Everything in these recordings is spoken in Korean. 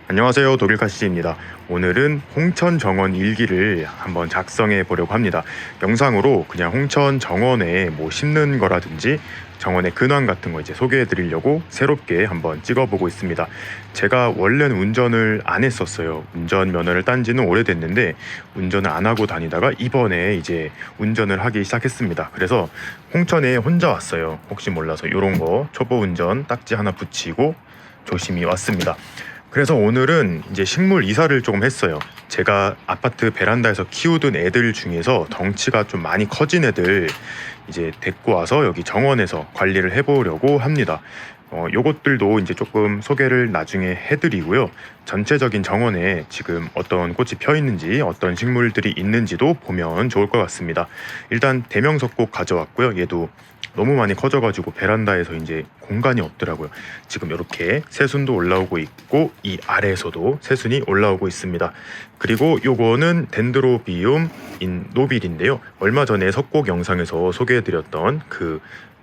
안녕하세요, 독일카시입니다. 오늘은 홍천 정원 일기를 한번 작성해 보려고 합니다. 영상으로 그냥 홍천 정원에 뭐 심는 거라든지 정원의 근황 같은 거 이제 소개해 드리려고 새롭게 한번 찍어보고 있습니다. 제가 원래는 운전을 안 했었어요. 운전 면허를 딴 지는 오래됐는데 운전을 안 하고 다니다가 이번에 이제 운전을 하기 시작했습니다. 그래서 홍천에 혼자 왔어요. 혹시 몰라서 이런 거 초보 운전 딱지 하나 붙이고 조심히 왔습니다. 그래서 오늘은 이제 식물 이사를 조금 했어요. 제가 아파트 베란다에서 키우던 애들 중에서 덩치가 좀 많이 커진 애들 이제 데리고 와서 여기 정원에서 관리를 해보려고 합니다. 요것들도 이제 조금 소개를 나중에 해드리고요. 전체적인 정원에 지금 어떤 꽃이 펴 있는지 어떤 식물들이 있는지도 보면 좋을 것 같습니다. 일단 대명석꽃 가져왔고요. 얘도 너무 많이 커져가지고 베란다에서 이제 공간이 없더라고요. 지금 이렇게 새순도 올라오고 있고 이 아래에서도 새순이 올라오고 있습니다. 그리고 요거는 덴드로비움 노빌인데요. 얼마 전에 석곡 영상에서 소개해드렸던 그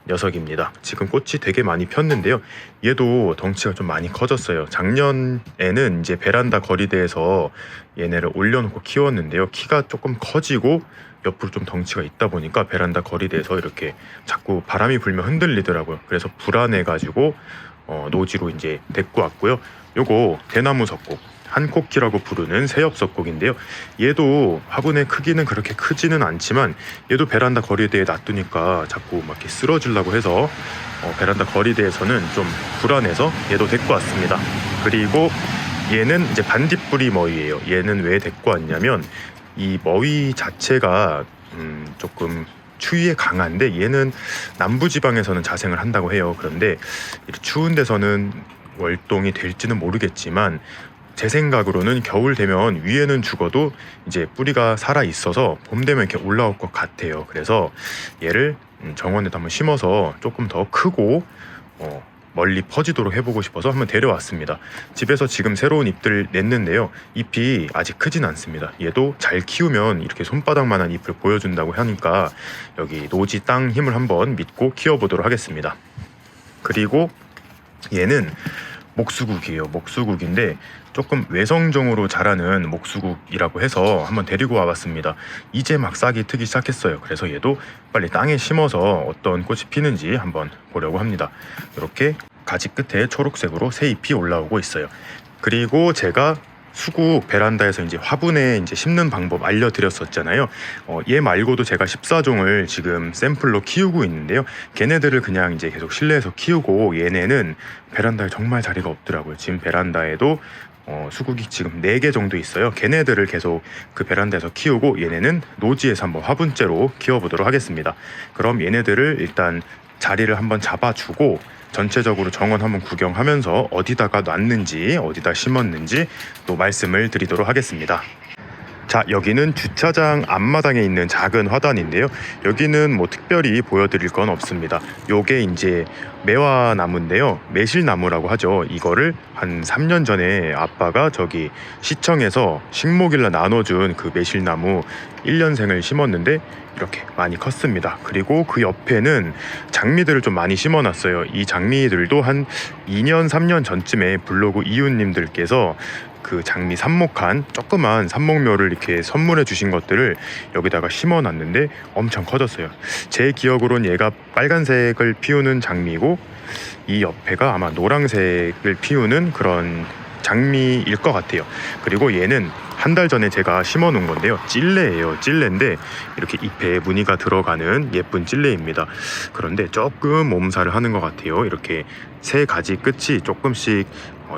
녀석입니다. 지금 꽃이 되게 많이 폈는데요. 얘도 덩치가 좀 많이 커졌어요. 작년에는 이제 베란다 거리대에서 얘네를 올려놓고 키웠는데요. 키가 조금 커지고 옆으로 좀 덩치가 있다 보니까 베란다 거리대에서 이렇게 자꾸 바람이 불면 흔들리더라고요. 그래서 불안해가지고 노지로 이제 데리고 왔고요. 요거 대나무 석곡, 한코키라고 부르는 새엽석곡인데요. 얘도 화분의 크기는 그렇게 크지는 않지만 얘도 베란다 거리대에 놔두니까 자꾸 막 이렇게 쓰러지려고 해서 베란다 거리대에서는 좀 불안해서 얘도 데리고 왔습니다. 그리고 얘는 이제 반딧불이 머위예요. 얘는 왜 데리고 왔냐면 이 머위 자체가 조금 추위에 강한데 얘는 남부지방에서는 자생을 한다고 해요. 그런데 추운 데서는 월동이 될지는 모르겠지만 제 생각으로는 겨울 되면 위에는 죽어도 이제 뿌리가 살아 있어서 봄 되면 이렇게 올라올 것 같아요. 그래서 얘를 정원에다 한번 심어서 조금 더 크고 멀리 퍼지도록 해보고 싶어서 한번 데려왔습니다. 집에서 지금 새로운 잎들 냈는데요. 잎이 아직 크진 않습니다. 얘도 잘 키우면 이렇게 손바닥만한 잎을 보여준다고 하니까 여기 노지 땅 힘을 한번 믿고 키워보도록 하겠습니다. 그리고 얘는 목수국이에요. 목수국인데 조금 외성종으로 자라는 목수국이라고 해서 한번 데리고 와봤습니다. 이제 막 싹이 트기 시작했어요. 그래서 얘도 빨리 땅에 심어서 어떤 꽃이 피는지 한번 보려고 합니다. 이렇게 가지 끝에 초록색으로 새 잎이 올라오고 있어요. 그리고 제가 수국 베란다에서 이제 화분에 이제 심는 방법 알려드렸었잖아요. 얘 말고도 제가 14종을 지금 샘플로 키우고 있는데요. 걔네들을 그냥 이제 계속 실내에서 키우고 얘네는 베란다에 정말 자리가 없더라고요. 지금 베란다에도 수국이 지금 4개 정도 있어요. 걔네들을 계속 그 베란다에서 키우고 얘네는 노지에서 한번 화분째로 키워보도록 하겠습니다. 그럼 얘네들을 일단 자리를 한번 잡아주고 전체적으로 정원 한번 구경하면서 어디다가 놨는지 어디다 심었는지 또 말씀을 드리도록 하겠습니다. 자, 여기는 주차장 앞마당에 있는 작은 화단인데요. 여기는 뭐 특별히 보여드릴 건 없습니다. 요게 이제 매화나무인데요. 매실나무라고 하죠. 이거를 한 3년 전에 아빠가 저기 시청에서 식목일날 나눠준 그 매실나무 1년생을 심었는데 이렇게 많이 컸습니다. 그리고 그 옆에는 장미들을 좀 많이 심어놨어요. 이 장미들도 한 2년 3년 전쯤에 블로그 이웃님들께서 그 장미 삽목한 조그만 삽목묘를 이렇게 선물해 주신 것들을 여기다가 심어놨는데 엄청 커졌어요. 제 기억으로는 얘가 빨간색을 피우는 장미고 이 옆에가 아마 노란색을 피우는 그런 장미일 것 같아요. 그리고 얘는 한 달 전에 제가 심어 놓은 건데요. 찔레예요. 찔레인데 이렇게 잎에 무늬가 들어가는 예쁜 찔레입니다. 그런데 조금 몸살을 하는 것 같아요. 이렇게 세 가지 끝이 조금씩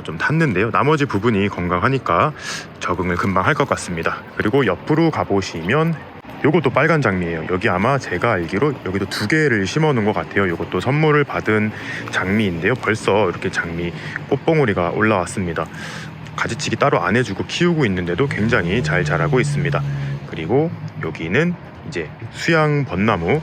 좀 탔는데요. 나머지 부분이 건강하니까 적응을 금방 할 것 같습니다. 그리고 옆으로 가보시면 요것도 빨간 장미예요. 여기 아마 제가 알기로 여기도 2개를 심어 놓은 것 같아요. 요것도 선물을 받은 장미인데요. 벌써 이렇게 장미 꽃봉오리가 올라왔습니다. 가지치기 따로 안 해주고 키우고 있는데도 굉장히 잘 자라고 있습니다. 그리고 여기는 이제 수양 벚나무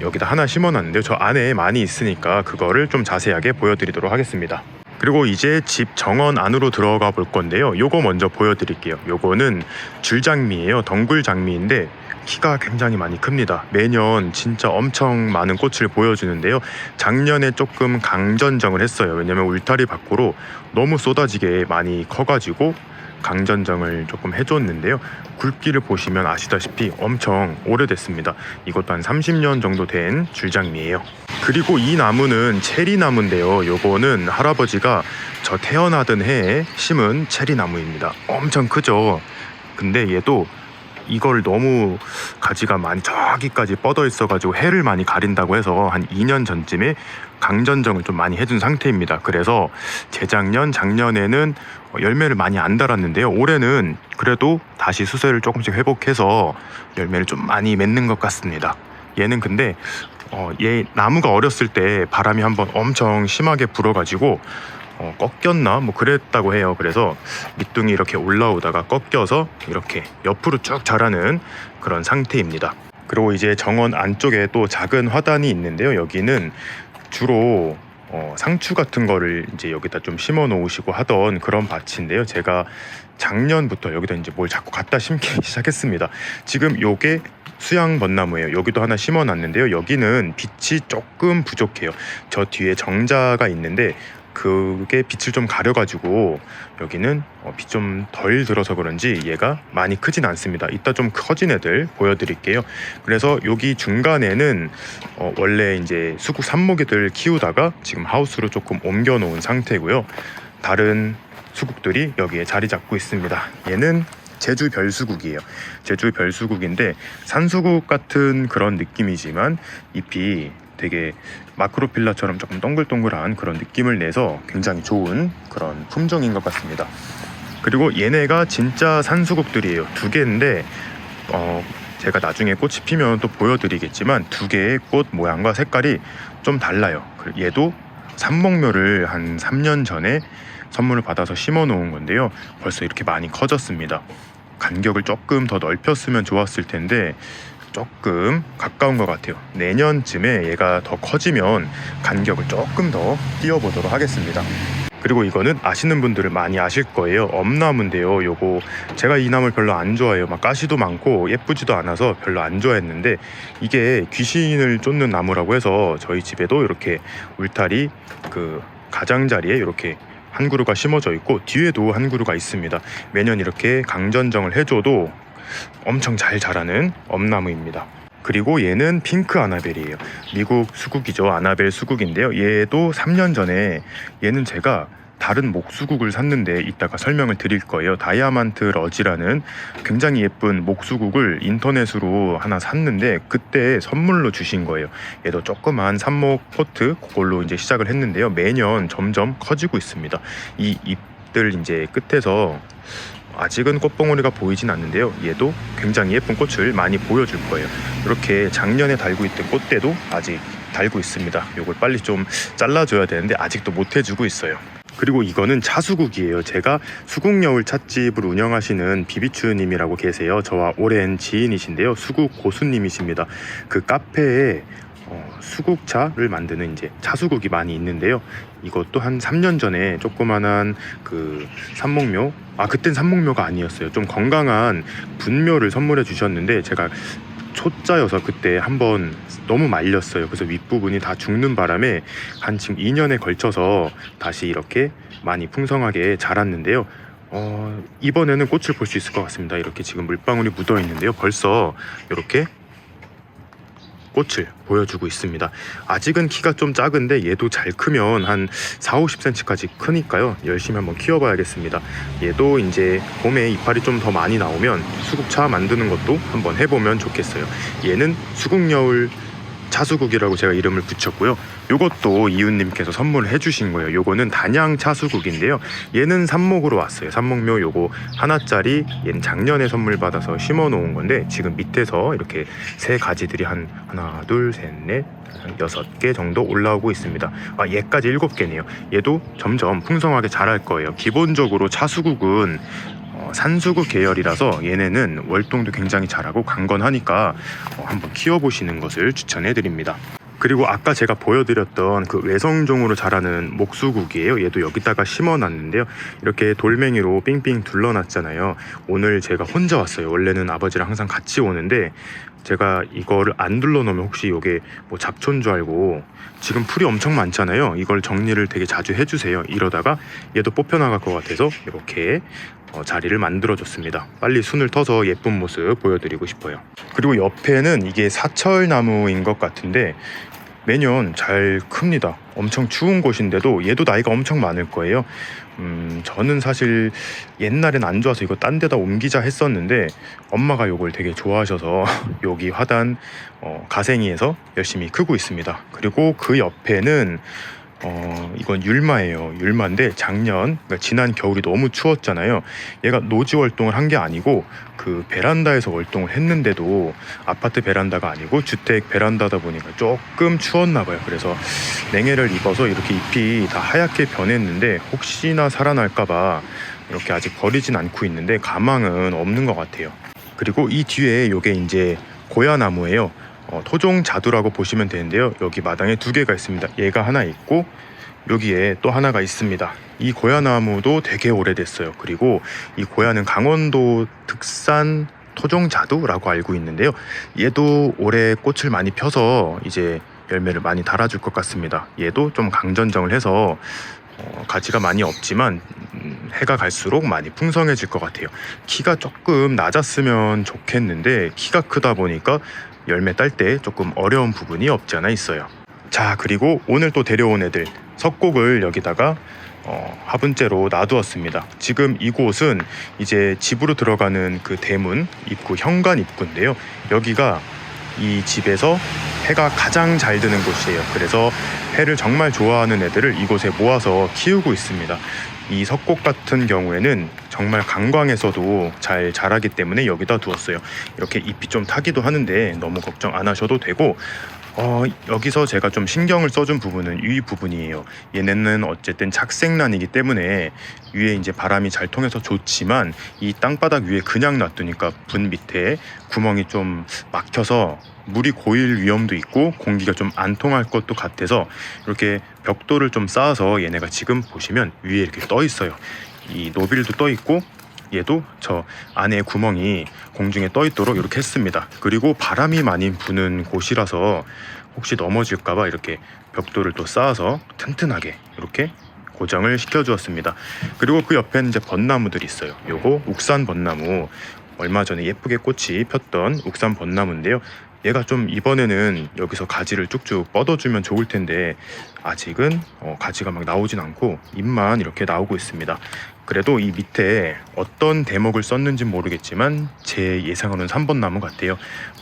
여기다 하나 심어놨는데요. 저 안에 많이 있으니까 그거를 좀 자세하게 보여드리도록 하겠습니다. 그리고 이제 집 정원 안으로 들어가 볼 건데요. 요거 먼저 보여드릴게요. 요거는 줄장미예요. 덩굴 장미인데 키가 굉장히 많이 큽니다. 매년 진짜 엄청 많은 꽃을 보여주는데요. 작년에 조금 강전정을 했어요. 왜냐면 울타리 밖으로 너무 쏟아지게 많이 커가지고 강전정을 조금 해줬는데요. 굵기를 보시면 아시다시피 엄청 오래됐습니다. 이것도 한 30년 정도 된 줄장미예요. 그리고 이 나무는 체리 나무인데요. 요거는 할아버지가 저 태어나던 해에 심은 체리 나무입니다. 엄청 크죠. 근데 얘도 이걸 너무 가지가 많이 저기까지 뻗어 있어가지고 해를 많이 가린다고 해서 한 2년 전쯤에 강전정을 좀 많이 해준 상태입니다. 그래서 재작년, 작년에는 열매를 많이 안 달았는데요. 올해는 그래도 다시 수세를 조금씩 회복해서 열매를 좀 많이 맺는 것 같습니다. 얘는 근데 얘 나무가 어렸을 때 바람이 한번 엄청 심하게 불어가지고 꺾였나 뭐 그랬다고 해요. 그래서 밑둥이 이렇게 올라오다가 꺾여서 이렇게 옆으로 쭉 자라는 그런 상태입니다. 그리고 이제 정원 안쪽에 또 작은 화단이 있는데요. 여기는 주로 상추 같은 거를 이제 여기다 좀 심어 놓으시고 하던 그런 밭인데요. 제가 작년부터 여기다 이제 뭘 자꾸 갖다 심기 시작했습니다. 지금 요게 수양 벚나무예요. 여기도 하나 심어 놨는데요. 여기는 빛이 조금 부족해요. 저 뒤에 정자가 있는데 그게 빛을 좀 가려가지고 여기는 빛 좀 덜 들어서 그런지 얘가 많이 크진 않습니다. 이따 좀 커진 애들 보여드릴게요. 그래서 여기 중간에는 원래 이제 수국 삽목이들 키우다가 지금 하우스로 조금 옮겨 놓은 상태고요. 다른 수국들이 여기에 자리 잡고 있습니다. 얘는 제주 별수국이에요. 제주 별수국인데 산수국 같은 그런 느낌이지만 잎이 되게 마크로필라처럼 조금 동글동글한 그런 느낌을 내서 굉장히 좋은 그런 품종인 것 같습니다. 그리고 얘네가 진짜 산수국들이에요. 두 개인데 제가 나중에 꽃이 피면 또 보여드리겠지만 두 개의 꽃 모양과 색깔이 좀 달라요. 얘도 삼목묘를 한 3년 전에 선물을 받아서 심어 놓은 건데요. 벌써 이렇게 많이 커졌습니다. 간격을 조금 더 넓혔으면 좋았을 텐데 조금 가까운 것 같아요. 내년쯤에 얘가 더 커지면 간격을 조금 더 띄워보도록 하겠습니다. 그리고 이거는 아시는 분들은 많이 아실 거예요. 엄나무인데요. 요거 제가 이 나무를 별로 안 좋아해요. 막 가시도 많고 예쁘지도 않아서 별로 안 좋아했는데 이게 귀신을 쫓는 나무라고 해서 저희 집에도 이렇게 울타리 그 가장자리에 이렇게 한 그루가 심어져 있고 뒤에도 한 그루가 있습니다. 매년 이렇게 강전정을 해줘도 엄청 잘 자라는 엄나무입니다. 그리고 얘는 핑크 아나벨이에요. 미국 수국이죠. 아나벨 수국인데요. 얘도 3년 전에 얘는 제가 다른 목수국을 샀는데 이따가 설명을 드릴 거예요. 다이아만트 러지라는 굉장히 예쁜 목수국을 인터넷으로 하나 샀는데 그때 선물로 주신 거예요. 얘도 조그만 삽목 포트 그걸로 이제 시작을 했는데요. 매년 점점 커지고 있습니다. 이 잎들 이제 끝에서 아직은 꽃봉오리가 보이진 않는데요. 얘도 굉장히 예쁜 꽃을 많이 보여줄 거예요. 이렇게 작년에 달고 있던 꽃대도 아직 달고 있습니다. 이걸 빨리 좀 잘라줘야 되는데 아직도 못 해주고 있어요. 그리고 이거는 차수국이에요. 제가 수국여울 찻집을 운영하시는 비비추님이라고 계세요. 저와 오랜 지인이신데요. 수국 고수님이십니다. 그 카페에 수국차를 만드는 이제 차수국이 많이 있는데요. 이것도 한 3년 전에 조그만한 그 삼목묘, 그땐 삼목묘가 아니었어요. 좀 건강한 분묘를 선물해 주셨는데 제가 초짜여서 그때 한번 너무 말렸어요. 그래서 윗부분이 다 죽는 바람에 한 지금 2년에 걸쳐서 다시 이렇게 많이 풍성하게 자랐는데요. 이번에는 꽃을 볼 수 있을 것 같습니다. 이렇게 지금 물방울이 묻어 있는데요. 벌써 이렇게 꽃을 보여주고 있습니다. 아직은 키가 좀 작은데 얘도 잘 크면 한 40-50cm까지 크니까요. 열심히 한번 키워봐야겠습니다. 얘도 이제 봄에 이파리 좀 더 많이 나오면 수국차 만드는 것도 한번 해보면 좋겠어요. 얘는 수국여울 차수국이라고 제가 이름을 붙였고요. 요것도 이웃님께서 선물을 해주신 거예요. 요거는 단양 차수국인데요. 얘는 삽목으로 왔어요. 삽목묘 요거 하나짜리 얘는 작년에 선물 받아서 심어 놓은 건데 지금 밑에서 이렇게 새 가지들이 한 하나 둘 셋 넷 6개 정도 올라오고 있습니다. 얘까지 7개네요. 얘도 점점 풍성하게 자랄 거예요. 기본적으로 차수국은 산수국 계열이라서 얘네는 월동도 굉장히 잘하고 강건하니까 한번 키워보시는 것을 추천해 드립니다. 그리고 아까 제가 보여드렸던 그 외성종으로 자라는 목수국이에요. 얘도 여기다가 심어놨는데요. 이렇게 돌멩이로 삥삥 둘러놨잖아요. 오늘 제가 혼자 왔어요. 원래는 아버지랑 항상 같이 오는데 제가 이거를 안 둘러놓으면 혹시 이게 뭐 잡초인 줄 알고, 지금 풀이 엄청 많잖아요. 이걸 정리를 되게 자주 해주세요. 이러다가 얘도 뽑혀나갈 것 같아서 이렇게 자리를 만들어줬습니다. 빨리 순을 터서 예쁜 모습 보여드리고 싶어요. 그리고 옆에는 이게 사철나무인 것 같은데 매년 잘 큽니다. 엄청 추운 곳인데도 얘도 나이가 엄청 많을 거예요. 저는 사실 옛날엔 안 좋아서 이거 딴 데다 옮기자 했었는데 엄마가 이걸 되게 좋아하셔서 여기 화단 가생이에서 열심히 크고 있습니다. 그리고 그 옆에는 이건 율마예요. 율마인데 작년, 그러니까 지난 겨울이 너무 추웠잖아요. 얘가 노지 활동을 한 게 아니고 그 베란다에서 활동을 했는데도 아파트 베란다가 아니고 주택 베란다다 보니까 조금 추웠나 봐요. 그래서 냉해를 입어서 이렇게 잎이 다 하얗게 변했는데 혹시나 살아날까봐 이렇게 아직 버리진 않고 있는데 가망은 없는 것 같아요. 그리고 이 뒤에 요게 이제 고야나무예요. 토종 자두라고 보시면 되는데요. 여기 마당에 두 개가 있습니다. 얘가 하나 있고 여기에 또 하나가 있습니다. 이 고야나무도 되게 오래됐어요. 그리고 이 고야는 강원도 특산 토종 자두라고 알고 있는데요. 얘도 올해 꽃을 많이 펴서 이제 열매를 많이 달아줄 것 같습니다. 얘도 좀 강전정을 해서 가지가 많이 없지만 해가 갈수록 많이 풍성해질 것 같아요. 키가 조금 낮았으면 좋겠는데 키가 크다 보니까 열매 딸 때 조금 어려운 부분이 없지 않아 있어요. 자, 그리고 오늘 또 데려온 애들 석곡을 여기다가 화분째로 놔두었습니다. 지금 이곳은 이제 집으로 들어가는 그 대문 입구, 현관 입구인데요. 여기가 이 집에서 해가 가장 잘 드는 곳이에요. 그래서 해를 정말 좋아하는 애들을 이곳에 모아서 키우고 있습니다. 이 석곡 같은 경우에는 정말 강광에서도 잘 자라기 때문에 여기다 두었어요. 이렇게 잎이 좀 타기도 하는데 너무 걱정 안 하셔도 되고, 여기서 제가 좀 신경을 써준 부분은 이 부분이에요. 얘네는 어쨌든 착색란이기 때문에 위에 이제 바람이 잘 통해서 좋지만 이 땅바닥 위에 그냥 놔두니까 분 밑에 구멍이 좀 막혀서 물이 고일 위험도 있고 공기가 좀 안 통할 것도 같아서 이렇게 벽돌을 좀 쌓아서 얘네가 지금 보시면 위에 이렇게 떠 있어요. 이 노빌도 떠 있고 얘도 저 안에 구멍이 공중에 떠 있도록 이렇게 했습니다. 그리고 바람이 많이 부는 곳이라서 혹시 넘어질까봐 이렇게 벽돌을 또 쌓아서 튼튼하게 이렇게 고정을 시켜 주었습니다. 그리고 그 옆에는 이제 벚나무들이 있어요. 요거 욱산 벚나무, 얼마 전에 예쁘게 꽃이 폈던 욱산 벚나무인데요. 얘가 좀 이번에는 여기서 가지를 쭉쭉 뻗어주면 좋을 텐데 아직은 가지가 막 나오진 않고 잎만 이렇게 나오고 있습니다. 그래도 이 밑에 어떤 대목을 썼는지 모르겠지만 제 예상으로는 3번 나무 같아요.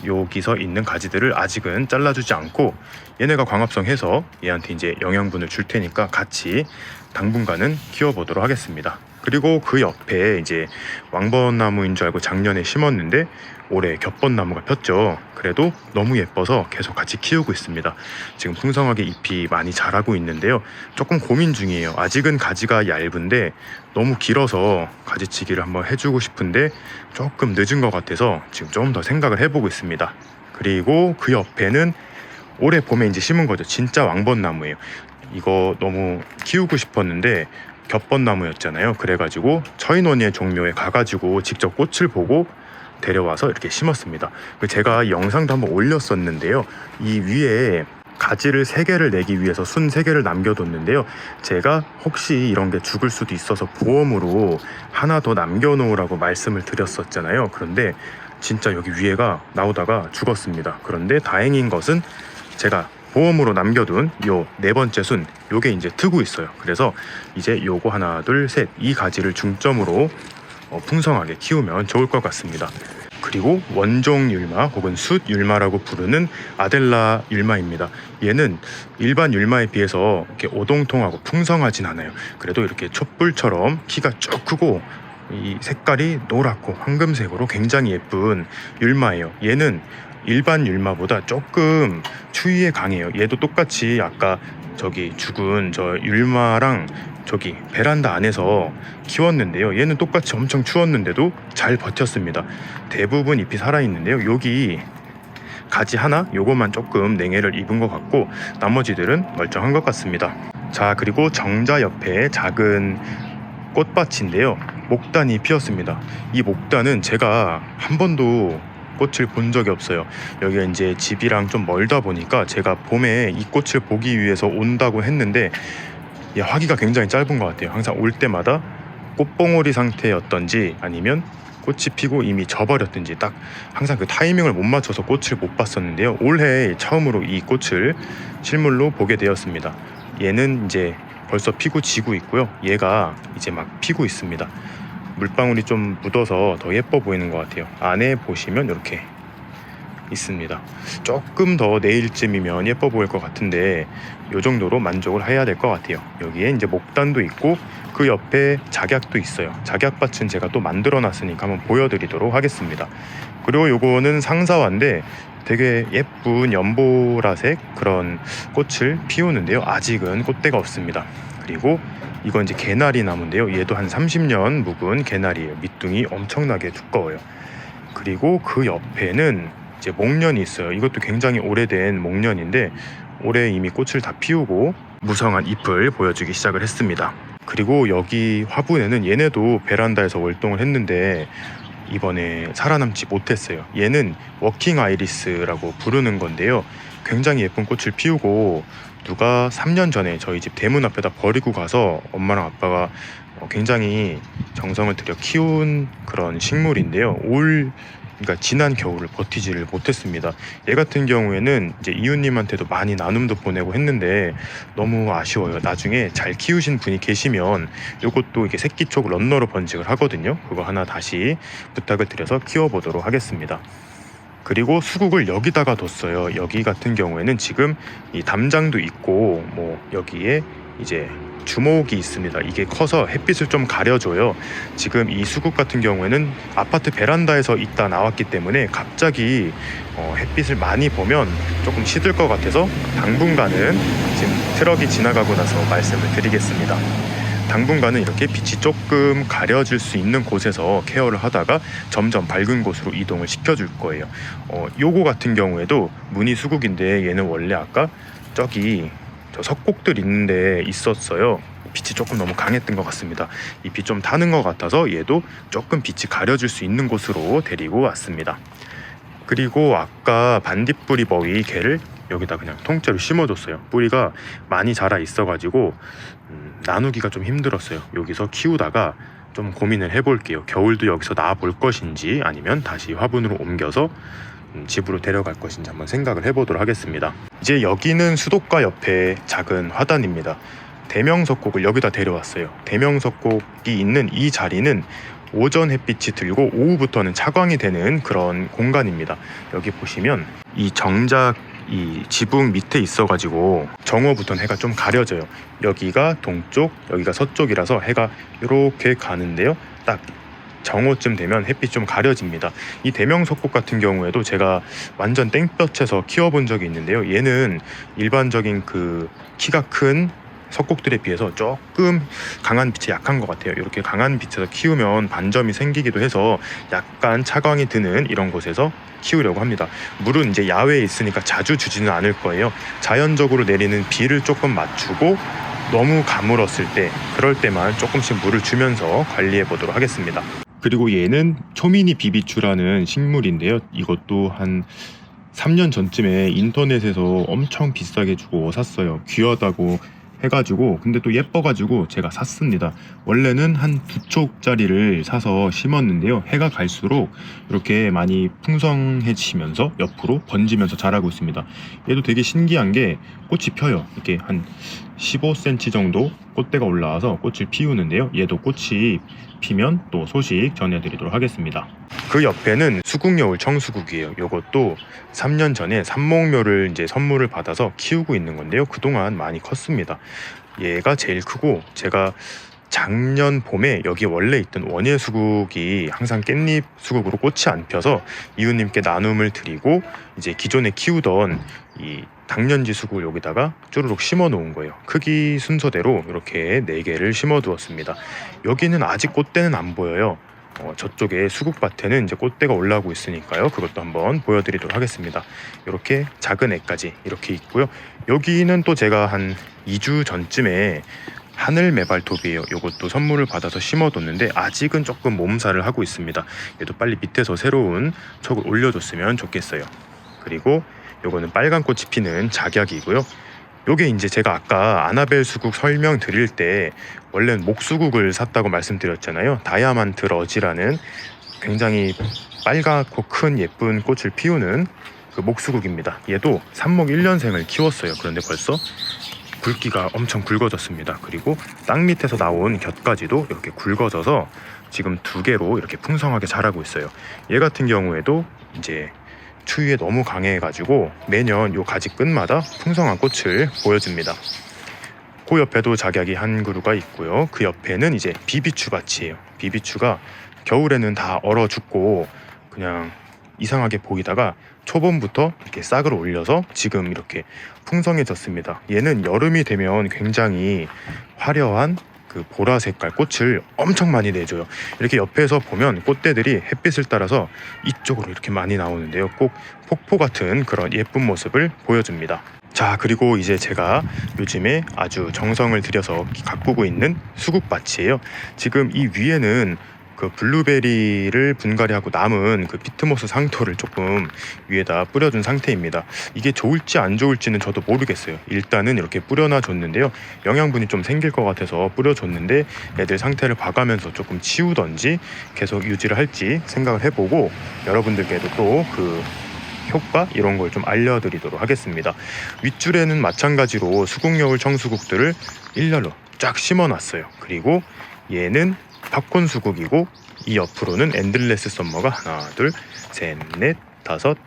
여기서 있는 가지들을 아직은 잘라주지 않고 얘네가 광합성해서 얘한테 이제 영양분을 줄 테니까 같이 당분간은 키워보도록 하겠습니다. 그리고 그 옆에 이제 왕벚나무인 줄 알고 작년에 심었는데 올해 겹벚나무가 폈죠. 그래도 너무 예뻐서 계속 같이 키우고 있습니다. 지금 풍성하게 잎이 많이 자라고 있는데요. 조금 고민 중이에요. 아직은 가지가 얇은데 너무 길어서 가지치기를 한번 해주고 싶은데 조금 늦은 것 같아서 지금 좀 더 생각을 해보고 있습니다. 그리고 그 옆에는 올해 봄에 이제 심은 거죠. 진짜 왕벚나무예요. 이거 너무 키우고 싶었는데 겹벚나무였잖아요. 그래가지고 처인원예 종묘에 가가지고 직접 꽃을 보고 데려와서 이렇게 심었습니다. 제가 영상도 한번 올렸었는데요. 이 위에 가지를 3개를 내기 위해서 순 3개를 남겨뒀는데요. 제가 혹시 이런 게 죽을 수도 있어서 보험으로 하나 더 남겨놓으라고 말씀을 드렸었잖아요. 그런데 진짜 여기 위에가 나오다가 죽었습니다. 그런데 다행인 것은 제가 보험으로 남겨둔 요 4번째 순, 요게 이제 트고 있어요. 그래서 이제 요거 하나 둘 셋 이 가지를 중점으로 풍성하게 키우면 좋을 것 같습니다. 그리고 원종 율마 혹은 숫 율마라고 부르는 아델라 율마입니다. 얘는 일반 율마에 비해서 이렇게 오동통하고 풍성하진 않아요. 그래도 이렇게 촛불처럼 키가 쭉 크고 이 색깔이 노랗고 황금색으로 굉장히 예쁜 율마예요. 얘는 일반 율마보다 조금 추위에 강해요. 얘도 똑같이 아까 저기 죽은 저 율마랑 저기 베란다 안에서 키웠는데요. 얘는 똑같이 엄청 추웠는데도 잘 버텼습니다. 대부분 잎이 살아있는데요. 여기 가지 하나 요것만 조금 냉해를 입은 것 같고 나머지들은 멀쩡한 것 같습니다. 자, 그리고 정자 옆에 작은 꽃밭인데요, 목단이 피었습니다. 이 목단은 제가 한 번도 꽃을 본 적이 없어요. 여기가 이제 집이랑 좀 멀다 보니까 제가 봄에 이 꽃을 보기 위해서 온다고 했는데 화기가 굉장히 짧은 것 같아요. 항상 올 때마다 꽃봉오리 상태였던지 아니면 꽃이 피고 이미 져버렸든지 딱 항상 그 타이밍을 못 맞춰서 꽃을 못 봤었는데요, 올해 처음으로 이 꽃을 실물로 보게 되었습니다. 얘는 이제 벌써 피고 지고 있고요, 얘가 이제 막 피고 있습니다. 물방울이 좀 묻어서 더 예뻐 보이는 것 같아요. 안에 보시면 이렇게 있습니다. 조금 더 내일쯤이면 예뻐 보일 것 같은데 이 정도로 만족을 해야 될 것 같아요. 여기에 이제 목단도 있고 그 옆에 작약도 있어요. 작약밭은 제가 또 만들어 놨으니까 한번 보여드리도록 하겠습니다. 그리고 요거는 상사화인데 되게 예쁜 연보라색 그런 꽃을 피우는데요, 아직은 꽃대가 없습니다. 그리고 이건 이제 개나리 나무인데요, 얘도 한 30년 묵은 개나리예요. 밑둥이 엄청나게 두꺼워요. 그리고 그 옆에는 이제 목련이 있어요. 이것도 굉장히 오래된 목련인데 올해 이미 꽃을 다 피우고 무성한 잎을 보여주기 시작을 했습니다. 그리고 여기 화분에는 얘네도 베란다에서 월동을 했는데 이번에 살아남지 못했어요. 얘는 워킹 아이리스라고 부르는 건데요, 굉장히 예쁜 꽃을 피우고 누가 3년 전에 저희 집 대문 앞에다 버리고 가서 엄마랑 아빠가 굉장히 정성을 들여 키운 그런 식물인데요, 그러니까 지난 겨울을 버티지를 못했습니다. 얘 같은 경우에는 이제 이웃님한테도 많이 나눔도 보내고 했는데 너무 아쉬워요. 나중에 잘 키우신 분이 계시면 이것도 이게 새끼 쪽 런너로 번식을 하거든요. 그거 하나 다시 부탁을 드려서 키워보도록 하겠습니다. 그리고 수국을 여기다가 뒀어요. 여기 같은 경우에는 지금 이 담장도 있고 여기에 이제 주목이 있습니다. 이게 커서 햇빛을 좀 가려줘요. 지금 이 수국 같은 경우에는 아파트 베란다에서 있다 나왔기 때문에 갑자기 햇빛을 많이 보면 조금 시들 것 같아서 당분간은 지금 트럭이 지나가고 나서 말씀을 드리겠습니다. 당분간은 이렇게 빛이 조금 가려질 수 있는 곳에서 케어를 하다가 점점 밝은 곳으로 이동을 시켜줄 거예요. 요거 같은 경우에도 무늬 수국인데 얘는 원래 아까 저기 저 석곡들 있는데 있었어요. 빛이 조금 너무 강했던 것 같습니다. 잎이 좀 타는 것 같아서 얘도 조금 빛이 가려질 수 있는 곳으로 데리고 왔습니다. 그리고 아까 반딧불이 버위 걔를 여기다 그냥 통째로 심어줬어요. 뿌리가 많이 자라 있어가지고 나누기가 좀 힘들었어요. 여기서 키우다가 좀 고민을 해볼게요. 겨울도 여기서 나볼 것인지 아니면 다시 화분으로 옮겨서 집으로 데려갈 것인지 한번 생각을 해보도록 하겠습니다. 이제 여기는 수도가 옆에 작은 화단입니다. 대명석곡을 여기다 데려왔어요. 대명석곡이 있는 이 자리는 오전 햇빛이 들고 오후부터는 차광이 되는 그런 공간입니다. 여기 보시면 이 정작 이 지붕 밑에 있어가지고 정오부터는 해가 좀 가려져요. 여기가 동쪽, 여기가 서쪽이라서 해가 이렇게 가는데요, 딱 정오쯤 되면 햇빛 좀 가려집니다. 이 대명석곡 같은 경우에도 제가 완전 땡볕에서 키워본 적이 있는데요, 얘는 일반적인 그 키가 큰 석곡들에 비해서 조금 강한 빛에 약한 것 같아요. 이렇게 강한 빛에서 키우면 반점이 생기기도 해서 약간 차광이 드는 이런 곳에서 키우려고 합니다. 물은 이제 야외에 있으니까 자주 주지는 않을 거예요. 자연적으로 내리는 비를 조금 맞추고 너무 가물었을 때 그럴 때만 조금씩 물을 주면서 관리해 보도록 하겠습니다. 그리고 얘는 초미니 비비추라는 식물인데요, 이것도 한 3년 전쯤에 인터넷에서 엄청 비싸게 주고 샀어요. 귀하다고 해가지고, 근데 또 예뻐가지고 제가 샀습니다. 원래는 한 2촉짜리를 사서 심었는데요, 해가 갈수록 이렇게 많이 풍성해지면서 옆으로 번지면서 자라고 있습니다. 얘도 되게 신기한 게 꽃이 펴요. 이렇게 한 15cm 정도 꽃대가 올라와서 꽃을 피우는데요, 얘도 꽃이 피면 또 소식 전해드리도록 하겠습니다. 그 옆에는 수국여울 청수국이에요. 이것도 3년 전에 삼목묘를 이제 선물을 받아서 키우고 있는 건데요, 그동안 많이 컸습니다. 얘가 제일 크고, 제가 작년 봄에 여기 원래 있던 원예 수국이 항상 깻잎 수국으로 꽃이 안 펴서 이웃님께 나눔을 드리고 이제 기존에 키우던 이 당년지 수국을 여기다가 쭈루룩 심어 놓은 거예요. 크기 순서대로 이렇게 4개를 심어 두었습니다. 여기는 아직 꽃대는 안 보여요. 저쪽에 수국밭에는 이제 꽃대가 올라오고 있으니까요. 그것도 한번 보여드리도록 하겠습니다. 이렇게 작은 애까지 이렇게 있고요. 여기는 또 제가 한 2주 전쯤에 하늘 메발톱이에요. 이것도 선물을 받아서 심어뒀는데 아직은 조금 몸살을 하고 있습니다. 얘도 빨리 밑에서 새로운 척을 올려줬으면 좋겠어요. 그리고 요거는 빨간 꽃이 피는 작약이고요. 요게 이제 제가 아까 아나벨 수국 설명 드릴 때 원래는 목수국을 샀다고 말씀드렸잖아요. 다이아만트 러지라는 굉장히 빨갛고 큰 예쁜 꽃을 피우는 그 목수국입니다. 얘도 삽목 1년생을 키웠어요. 그런데 벌써 굵기가 엄청 굵어졌습니다. 그리고 땅 밑에서 나온 곁가지도 이렇게 굵어져서 지금 2개로 이렇게 풍성하게 자라고 있어요. 얘 같은 경우에도 이제 추위에 너무 강해가지고 매년 요 가지 끝마다 풍성한 꽃을 보여줍니다. 그 옆에도 작약이 한 그루가 있고요. 그 옆에는 이제 비비추밭이에요. 비비추가 겨울에는 다 얼어 죽고 그냥 이상하게 보이다가 초봄부터 이렇게 싹을 올려서 지금 이렇게 풍성해졌습니다. 얘는 여름이 되면 굉장히 화려한 그 보라 색깔 꽃을 엄청 많이 내줘요. 이렇게 옆에서 보면 꽃대들이 햇빛을 따라서 이쪽으로 이렇게 많이 나오는데요. 꼭 폭포 같은 그런 예쁜 모습을 보여줍니다. 자, 그리고 이제 제가 요즘에 아주 정성을 들여서 가꾸고 있는 수국밭이에요. 지금 이 위에는 그 블루베리를 분갈이하고 남은 그 피트모스 상토를 조금 위에다 뿌려준 상태입니다. 이게 좋을지 안 좋을지는 저도 모르겠어요. 일단은 이렇게 뿌려놔 줬는데요. 영양분이 좀 생길 것 같아서 뿌려줬는데 애들 상태를 봐가면서 조금 치우던지 계속 유지를 할지 생각을 해보고 여러분들께도 또 그 효과 이런 걸 좀 알려드리도록 하겠습니다. 윗줄에는 마찬가지로 수국여울 청수국들을 일렬로 쫙 심어놨어요. 그리고 얘는 팝콘 수국이고 이 옆으로는 엔들레스 썸머가 하나, 둘, 셋, 넷, 다섯,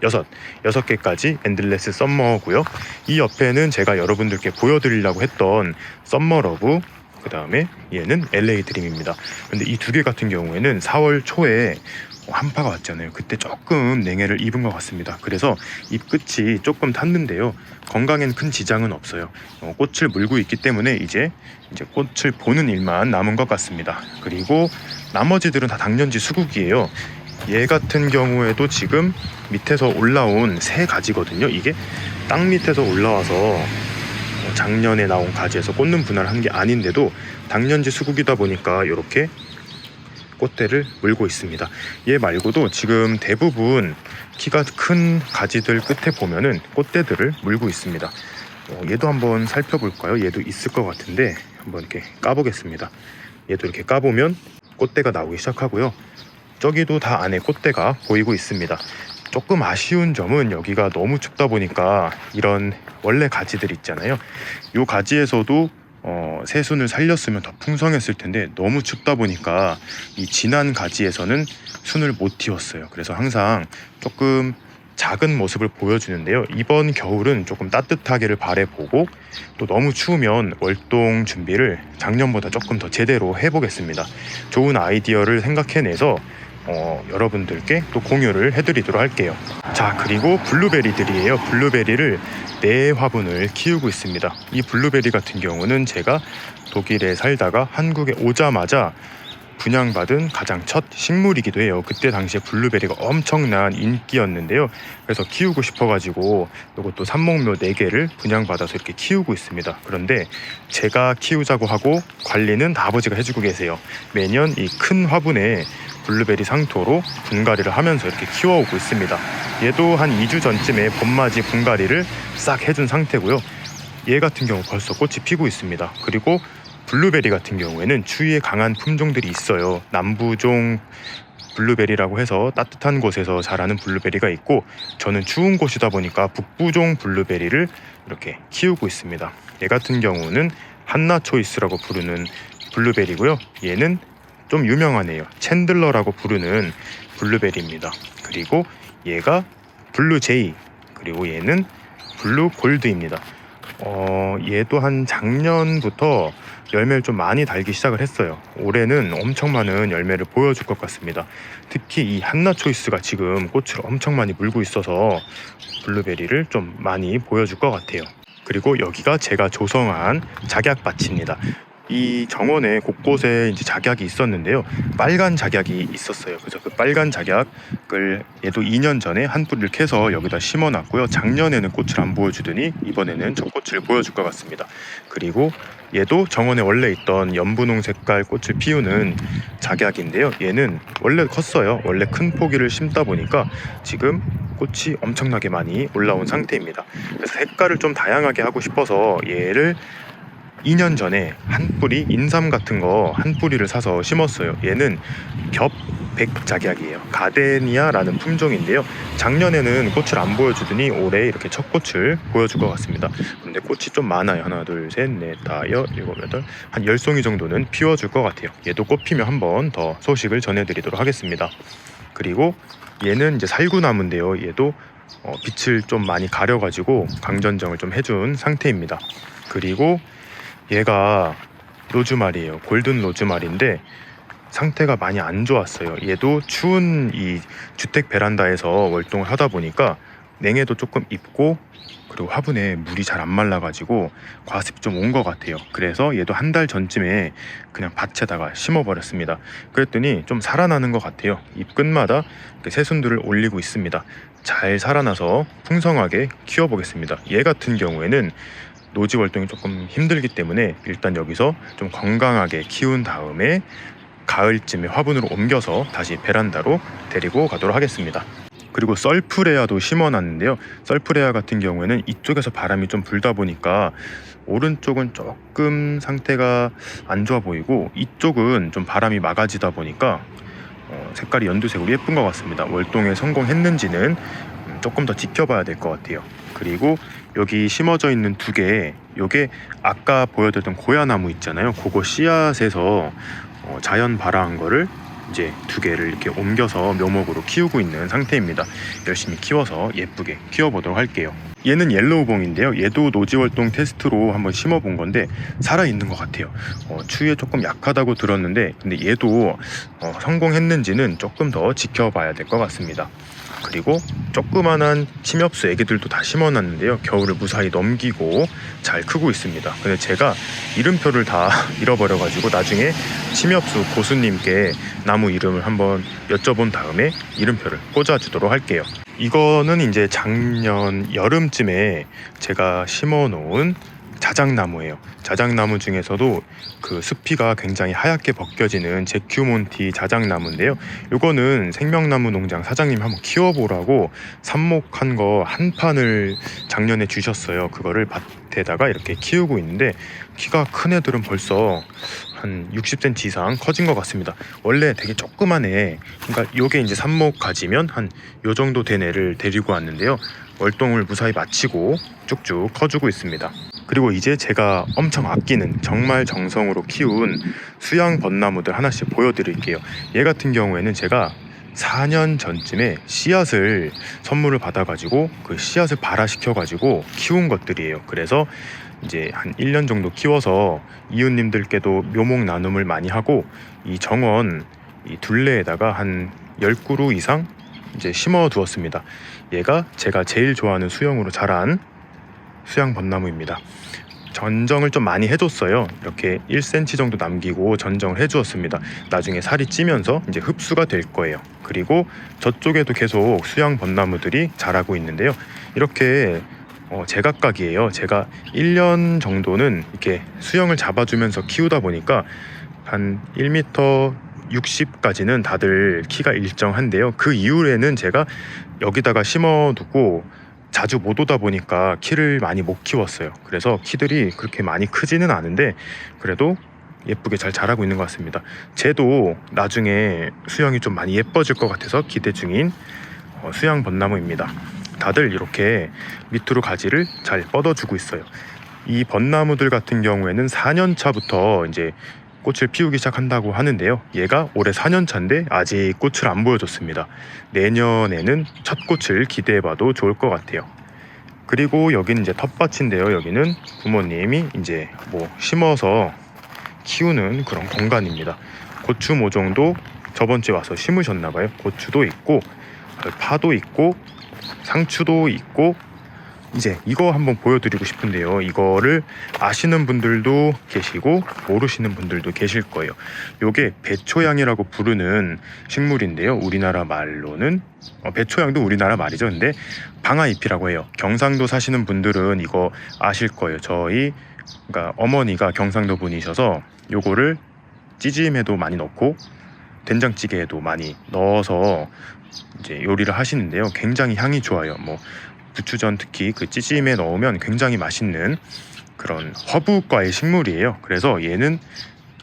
여섯 개까지 엔들레스 썸머고요. 이 옆에는 제가 여러분들께 보여드리려고 했던 썸머러브, 그 다음에 얘는 LA 드림입니다. 근데 이 2개 같은 경우에는 4월 초에 한파가 왔잖아요. 그때 조금 냉해를 입은 것 같습니다. 그래서 잎 끝이 조금 탔는데요. 건강엔 큰 지장은 없어요. 꽃을 물고 있기 때문에 이제 꽃을 보는 일만 남은 것 같습니다. 그리고 나머지들은 다 당년지 수국이에요. 얘 같은 경우에도 지금 밑에서 올라온 새 가지거든요. 이게 땅 밑에서 올라와서 작년에 나온 가지에서 꽂는 분할을 한 게 아닌데도 당년지 수국이다 보니까 이렇게 꽃대를 물고 있습니다. 얘 말고도 지금 대부분 키가 큰 가지들 끝에 보면은 꽃대들을 물고 있습니다. 얘도 한번 살펴볼까요? 얘도 있을 것 같은데 한번 이렇게 까보겠습니다. 얘도 이렇게 까보면 꽃대가 나오기 시작하고요. 저기도 다 안에 꽃대가 보이고 있습니다. 조금 아쉬운 점은 여기가 너무 춥다 보니까 이런 원래 가지들 있잖아요. 이 가지에서도 새순을 살렸으면 더 풍성했을 텐데 너무 춥다 보니까 이 진한 가지에서는 순을 못 틔웠어요. 그래서 항상 조금 작은 모습을 보여주는데요. 이번 겨울은 조금 따뜻하기를 바라보고 또 너무 추우면 월동 준비를 작년보다 조금 더 제대로 해보겠습니다. 좋은 아이디어를 생각해내서 여러분들께 또 공유를 해드리도록 할게요. 자, 그리고 블루베리들이에요. 블루베리를 4화분을 키우고 있습니다. 이 블루베리 같은 경우는 제가 독일에 살다가 한국에 오자마자 분양받은 가장 첫 식물이기도 해요. 그때 당시에 블루베리가 엄청난 인기였는데요. 그래서 키우고 싶어가지고 이것도 삽목묘 4개를 분양받아서 이렇게 키우고 있습니다. 그런데 제가 키우자고 하고 관리는 다 아버지가 해주고 계세요. 매년 이 큰 화분에 블루베리 상토로 분갈이를 하면서 이렇게 키워오고 있습니다. 얘도 한 2주 전쯤에 봄맞이 분갈이를 싹 해준 상태고요. 얘 같은 경우 벌써 꽃이 피고 있습니다. 그리고 블루베리 같은 경우에는 추위에 강한 품종들이 있어요. 남부종 블루베리라고 해서 따뜻한 곳에서 자라는 블루베리가 있고, 저는 추운 곳이다 보니까 북부종 블루베리를 이렇게 키우고 있습니다. 얘 같은 경우는 한나 초이스라고 부르는 블루베리고요. 얘는 좀 유명하네요. 챈들러라고 부르는 블루베리입니다. 그리고 얘가 블루제이, 그리고 얘는 블루골드입니다. 얘도 한 작년부터 열매를 좀 많이 달기 시작을 했어요. 올해는 엄청 많은 열매를 보여줄 것 같습니다. 특히 이 한나 초이스가 지금 꽃을 엄청 많이 물고 있어서 블루베리를 좀 많이 보여줄 것 같아요. 그리고 여기가 제가 조성한 작약밭입니다. 이 정원에 곳곳에 이제 작약이 있었는데요. 빨간 작약이 있었어요. 그래서 그 빨간 작약을 얘도 2년 전에 한 뿌리를 캐서 여기다 심어놨고요. 작년에는 꽃을 안 보여주더니 이번에는 첫 꽃을 보여줄 것 같습니다. 그리고 얘도 정원에 원래 있던 연분홍 색깔 꽃을 피우는 작약인데요. 얘는 원래 컸어요. 원래 큰 포기를 심다 보니까 지금 꽃이 엄청나게 많이 올라온 상태입니다. 그래서 색깔을 좀 다양하게 하고 싶어서 얘를 2년 전에 한 뿌리 인삼 같은 거 한 뿌리를 사서 심었어요. 얘는 겹 백작약이에요. 가데니아라는 품종인데요. 작년에는 꽃을 안 보여주더니 올해 이렇게 첫 꽃을 보여줄 것 같습니다. 근데 꽃이 좀 많아요. 하나, 둘, 셋, 넷, 다, 일곱, 여덟, 한 10송이 정도는 피워줄 것 같아요. 얘도 꽃 피면 한 번 더 소식을 전해드리도록 하겠습니다. 그리고 얘는 이제 살구나무인데요. 얘도 빛을 좀 많이 가려가지고 강전정을 좀 해준 상태입니다. 그리고 얘가 로즈마리예요. 골든 로즈마리인데 상태가 많이 안 좋았어요. 얘도 추운 이 주택 베란다에서 월동을 하다 보니까 냉해도 조금 입고 그리고 화분에 물이 잘 안 말라가지고 과습이 좀 온 것 같아요. 그래서 얘도 한 달 전쯤에 그냥 밭에다가 심어버렸습니다. 그랬더니 좀 살아나는 것 같아요. 잎 끝마다 새순들을 올리고 있습니다. 잘 살아나서 풍성하게 키워보겠습니다. 얘 같은 경우에는 노지 월동이 조금 힘들기 때문에 일단 여기서 좀 건강하게 키운 다음에 가을쯤에 화분으로 옮겨서 다시 베란다로 데리고 가도록 하겠습니다. 그리고 썰프레아도 심어놨는데요. 썰프레아 같은 경우에는 이쪽에서 바람이 좀 불다 보니까 오른쪽은 조금 상태가 안 좋아 보이고 이쪽은 좀 바람이 막아지다 보니까 색깔이 연두색으로 예쁜 것 같습니다. 월동에 성공했는지는 조금 더 지켜봐야 될 것 같아요. 그리고 여기 심어져 있는 두 개, 요게 아까 보여드렸던 고야나무 있잖아요. 그거 씨앗에서 자연 발화한 거를 이제 두 개를 이렇게 옮겨서 묘목으로 키우고 있는 상태입니다. 열심히 키워서 예쁘게 키워보도록 할게요. 얘는 옐로우봉인데요. 얘도 노지월동 테스트로 한번 심어본 건데 살아있는 것 같아요. 추위에 조금 약하다고 들었는데 근데 얘도 성공했는지는 조금 더 지켜봐야 될 것 같습니다. 그리고 조그만한 침엽수 애기들도 다 심어놨는데요. 겨울을 무사히 넘기고 잘 크고 있습니다. 근데 제가 이름표를 다 잃어버려가지고 나중에 침엽수 고수님께 나무 이름을 한번 여쭤본 다음에 이름표를 꽂아주도록 할게요. 이거는 이제 작년 여름쯤에 제가 심어놓은 자작나무예요. 자작나무 중에서도 그 숲이가 굉장히 하얗게 벗겨지는 제큐몬티 자작나무인데요. 이거는 생명나무 농장 사장님 한번 키워보라고 삽목한 거 한 판을 작년에 주셨어요. 그거를 밭에다가 이렇게 키우고 있는데 키가 큰 애들은 벌써 한 60cm 이상 커진 것 같습니다. 원래 되게 조그만 애, 그러니까 요게 이제 삽목 가지면 한 요 정도 된 애를 데리고 왔는데요. 월동을 무사히 마치고 쭉쭉 커주고 있습니다. 그리고 이제 제가 엄청 아끼는 정말 정성으로 키운 수양 벚나무들 하나씩 보여드릴게요. 얘 같은 경우에는 제가 4년 전쯤에 씨앗을 선물을 받아가지고 그 씨앗을 발화시켜가지고 키운 것들이에요. 그래서 이제 한 1년 정도 키워서 이웃님들께도 묘목 나눔을 많이 하고 이 정원 이 둘레에다가 한 10그루 이상 이제 심어 두었습니다. 얘가 제가 제일 좋아하는 수영으로 자란 수양 벚나무입니다. 전정을 좀 많이 해줬어요. 이렇게 1cm 정도 남기고 전정을 해주었습니다. 나중에 살이 찌면서 이제 흡수가 될 거예요. 그리고 저쪽에도 계속 수양 벚나무들이 자라고 있는데요. 이렇게 제각각이에요. 제가 1년 정도는 이렇게 수영을 잡아주면서 키우다 보니까 한 1m 60까지는 다들 키가 일정한데요. 그 이후에는 제가 여기다가 심어두고 자주 못 오다 보니까 키를 많이 못 키웠어요. 그래서 키들이 그렇게 많이 크지는 않은데 그래도 예쁘게 잘 자라고 있는 것 같습니다. 쟤도 나중에 수영이 좀 많이 예뻐질 것 같아서 기대 중인 수양 벚나무입니다. 다들 이렇게 밑으로 가지를 잘 뻗어주고 있어요. 이 벚나무들 같은 경우에는 4년 차부터 이제 꽃을 피우기 시작한다고 하는데요. 얘가 올해 4년 차인데 아직 꽃을 안 보여줬습니다. 내년에는 첫 꽃을 기대해봐도 좋을 것 같아요. 그리고 여기는 이제 텃밭인데요. 여기는 부모님이 이제 뭐 심어서 키우는 그런 공간입니다. 고추 모종도 저번 주에 와서 심으셨나봐요. 고추도 있고 파도 있고 상추도 있고 이제 이거 한번 보여드리고 싶은데요. 이거를 아시는 분들도 계시고 모르시는 분들도 계실 거예요. 요게 배초향이라고 부르는 식물인데요. 우리나라 말로는 배초향도 우리나라 말이죠. 근데 방아잎이라고 해요. 경상도 사시는 분들은 이거 아실 거예요. 그러니까 어머니가 경상도 분이셔서 요거를 찌짐에도 많이 넣고 된장찌개에도 많이 넣어서 이제 요리를 하시는데요. 굉장히 향이 좋아요. 뭐 부추전 특히 그 찌짐에 넣으면 굉장히 맛있는 그런 허브과의 식물이에요. 그래서 얘는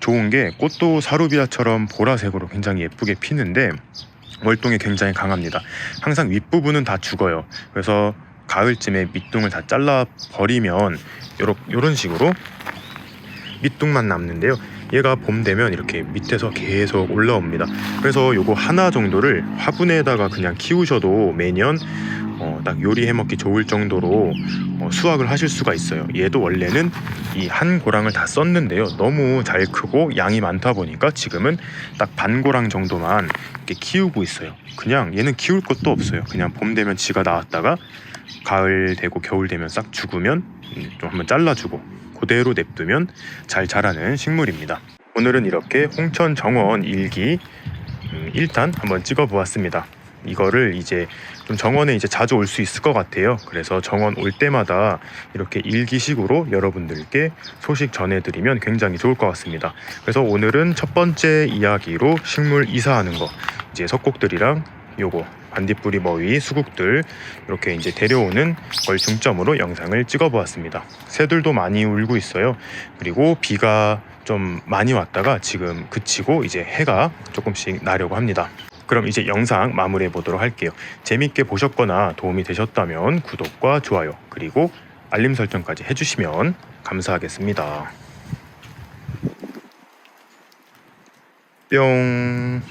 좋은 게 꽃도 사루비아처럼 보라색으로 굉장히 예쁘게 피는데 월동이 굉장히 강합니다. 항상 윗부분은 다 죽어요. 그래서 가을쯤에 밑둥을 다 잘라 버리면 요런 식으로 밑둥만 남는데요. 얘가 봄 되면 이렇게 밑에서 계속 올라옵니다. 그래서 요거 하나 정도를 화분에다가 그냥 키우셔도 매년 딱 요리해 먹기 좋을 정도로 수확을 하실 수가 있어요. 얘도 원래는 이 한 고랑을 다 썼는데요. 너무 잘 크고 양이 많다 보니까 지금은 딱 반 고랑 정도만 이렇게 키우고 있어요. 그냥 얘는 키울 것도 없어요. 그냥 봄 되면 지가 나왔다가 가을 되고 겨울 되면 싹 죽으면 좀 한번 잘라주고 그대로 냅두면 잘 자라는 식물입니다. 오늘은 이렇게 홍천 정원 일기 1탄 한번 찍어 보았습니다. 이거를 이제 좀 정원에 이제 자주 올 수 있을 것 같아요. 그래서 정원 올 때마다 이렇게 일기식으로 여러분들께 소식 전해드리면 굉장히 좋을 것 같습니다. 그래서 오늘은 첫 번째 이야기로 식물 이사하는 거, 이제 석곡들이랑 요거 반딧불이 머위 수국들 이렇게 이제 데려오는 걸 중점으로 영상을 찍어 보았습니다. 새들도 많이 울고 있어요. 그리고 비가 좀 많이 왔다가 지금 그치고 이제 해가 조금씩 나려고 합니다. 그럼 이제 영상 마무리해 보도록 할게요. 재밌게 보셨거나 도움이 되셨다면 구독과 좋아요 그리고 알림 설정까지 해주시면 감사하겠습니다. 뿅.